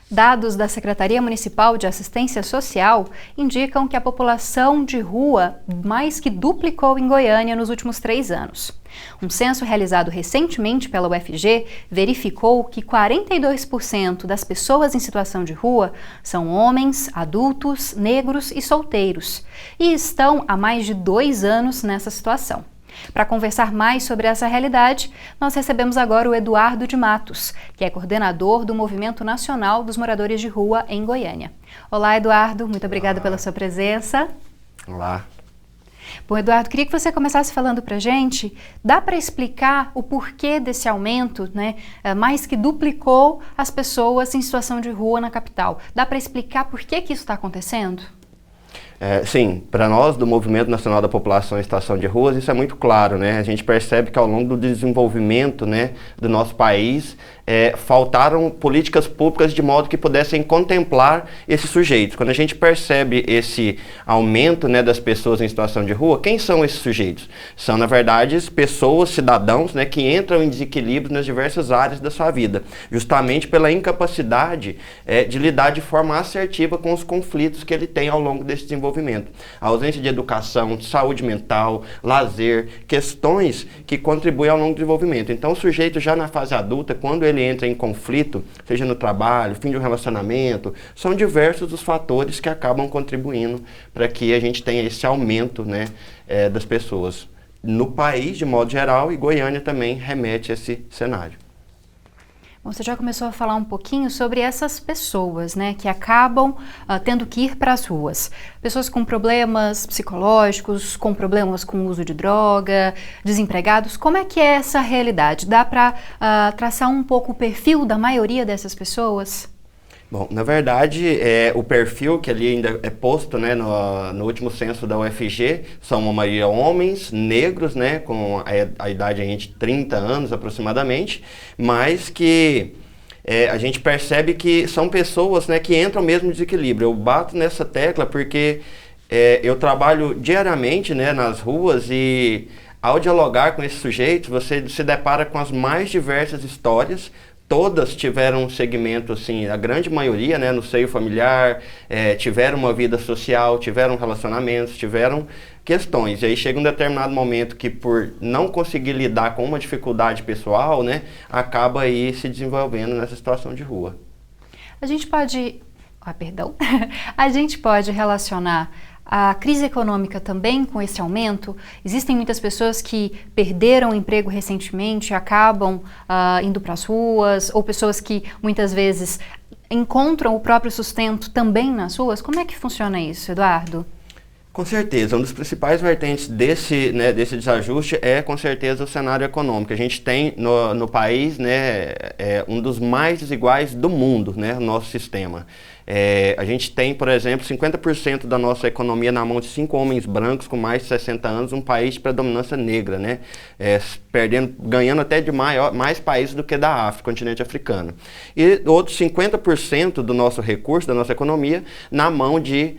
Dados da Secretaria Municipal de Assistência Social indicam que a população de rua mais que duplicou em Goiânia nos últimos 3 anos. Um censo realizado recentemente pela UFG verificou que 42% das pessoas em situação de rua são homens, adultos, negros e solteiros, e estão há mais de 2 anos nessa situação. Para conversar mais sobre essa realidade, nós recebemos agora o Eduardo de Matos, que é coordenador do Movimento Nacional dos Moradores de Rua em Goiânia. Olá, Eduardo, muito obrigada pela sua presença. Olá. Bom, Eduardo, queria que você começasse falando para a gente, dá para explicar o porquê desse aumento, né, mais que duplicou as pessoas em situação de rua na capital? Dá para explicar por que isso está acontecendo? Sim, para nós do Movimento Nacional da População em Situação de Ruas, isso é muito claro, né? A gente percebe que ao longo do desenvolvimento, né, do nosso país, faltaram políticas públicas de modo que pudessem contemplar esses sujeitos. Quando a gente percebe esse aumento, né, das pessoas em situação de rua, quem são esses sujeitos? São, na verdade, pessoas, cidadãos, né, que entram em desequilíbrio nas diversas áreas da sua vida, justamente pela incapacidade de lidar de forma assertiva com os conflitos que ele tem ao longo desse desenvolvimento. A ausência de educação, de saúde mental, lazer, questões que contribuem ao longo do desenvolvimento. Então, o sujeito já na fase adulta, quando ele entra em conflito, seja no trabalho, fim de um relacionamento, são diversos os fatores que acabam contribuindo para que a gente tenha esse aumento, né, das pessoas no país de modo geral, e Goiânia também remete a esse cenário. Você já começou a falar um pouquinho sobre essas pessoas, né, que acabam tendo que ir para as ruas. Pessoas com problemas psicológicos, com problemas com o uso de droga, desempregados. Como é que é essa realidade? Dá para traçar um pouco o perfil da maioria dessas pessoas? Bom, na verdade, o perfil que ali ainda é posto, né, no último censo da UFG, são uma maioria homens, negros, né, com a idade de 30 anos aproximadamente, mas que a gente percebe que são pessoas, né, que entram mesmo em desequilíbrio. Eu bato nessa tecla porque eu trabalho diariamente, né, nas ruas, e ao dialogar com esses sujeitos, você se depara com as mais diversas histórias. Todas tiveram um segmento, assim, a grande maioria, né, no seio familiar, tiveram uma vida social, tiveram relacionamentos, tiveram questões. E aí chega um determinado momento que, por não conseguir lidar com uma dificuldade pessoal, né, acaba aí se desenvolvendo nessa situação de rua. A gente pode... A gente pode relacionar a crise econômica também com esse aumento? Existem muitas pessoas que perderam o emprego recentemente e acabam indo para as ruas, ou pessoas que muitas vezes encontram o próprio sustento também nas ruas. Como é que funciona isso, Eduardo? Com certeza, um dos principais vertentes desse desajuste é, com certeza, o cenário econômico. A gente tem no país, né, um dos mais desiguais do mundo, né, o nosso sistema. A gente tem, por exemplo, 50% da nossa economia na mão de 5 homens brancos com mais de 60 anos, um país de predominância negra, né, ganhando até de mais países do que da África, continente africano. E outros 50% do nosso recurso, da nossa economia, na mão de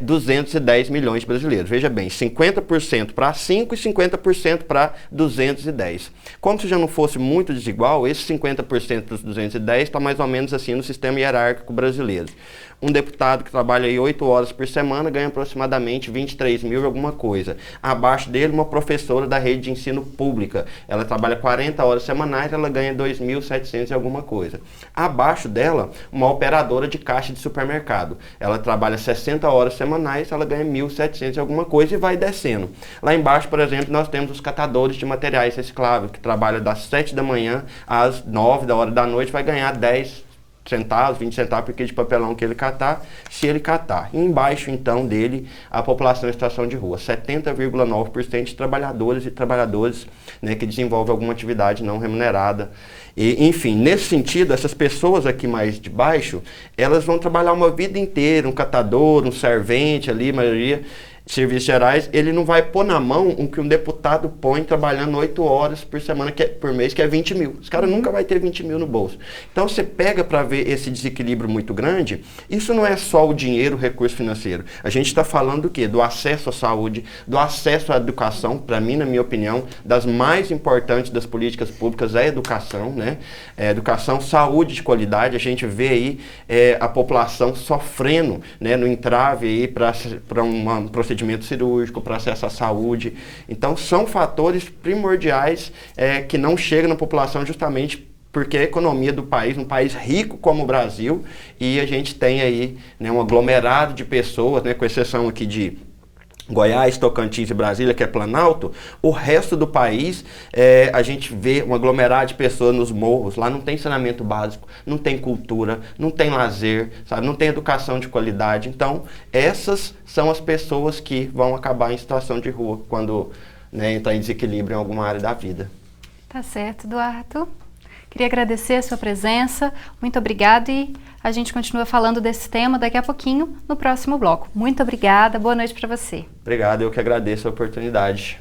210 milhões de brasileiros. Veja bem, 50% para 5 e 50% para 210. Como se já não fosse muito desigual, esse 50% dos 210 está mais ou menos assim no sistema hierárquico brasileiro. Um deputado que trabalha aí 8 horas por semana ganha aproximadamente 23 mil e alguma coisa. Abaixo dele, uma professora da rede de ensino pública. Ela trabalha 40 horas semanais, ela ganha 2.700 e alguma coisa. Abaixo dela, uma operadora de caixa de supermercado. Ela trabalha 60 horas semanais, ela ganha 1.700 e alguma coisa e vai descendo. Lá embaixo, por exemplo, nós temos os catadores de materiais recicláveis, que trabalham das 7 da manhã às 9 da hora da noite, vai ganhar 10 centavos, 20 centavos por quilo de papelão que ele catar, se ele catar. E embaixo, então, dele, a população em situação de rua. 70,9% de trabalhadores e trabalhadores, né, que desenvolvem alguma atividade não remunerada. E, enfim, nesse sentido, essas pessoas aqui mais de baixo, elas vão trabalhar uma vida inteira, um catador, um servente ali, a maioria, serviços gerais, ele não vai pôr na mão o que um deputado põe trabalhando 8 horas por semana, por mês, que é 20 mil. Esse cara nunca vai ter 20 mil no bolso. Então, você pega para ver esse desequilíbrio muito grande, isso não é só o dinheiro, o recurso financeiro. A gente está falando do quê? Do acesso à saúde, do acesso à educação. Para mim, na minha opinião, das mais importantes das políticas públicas é a educação, né? Educação, saúde de qualidade. A gente vê aí a população sofrendo, né, no entrave aí para um procedimento cirúrgico, para acesso à saúde. Então, são fatores primordiais que não chegam na população justamente porque a economia do país, um país rico como o Brasil, e a gente tem aí, né, um aglomerado de pessoas, né, com exceção aqui de Goiás, Tocantins e Brasília, que é Planalto, o resto do país, a gente vê um aglomerado de pessoas nos morros. Lá não tem saneamento básico, não tem cultura, não tem lazer, sabe? Não tem educação de qualidade. Então, essas são as pessoas que vão acabar em situação de rua quando, né, entrar em desequilíbrio em alguma área da vida. Tá certo, Eduardo. Queria agradecer a sua presença, muito obrigada, e a gente continua falando desse tema daqui a pouquinho no próximo bloco. Muito obrigada, boa noite para você. Obrigado, eu que agradeço a oportunidade.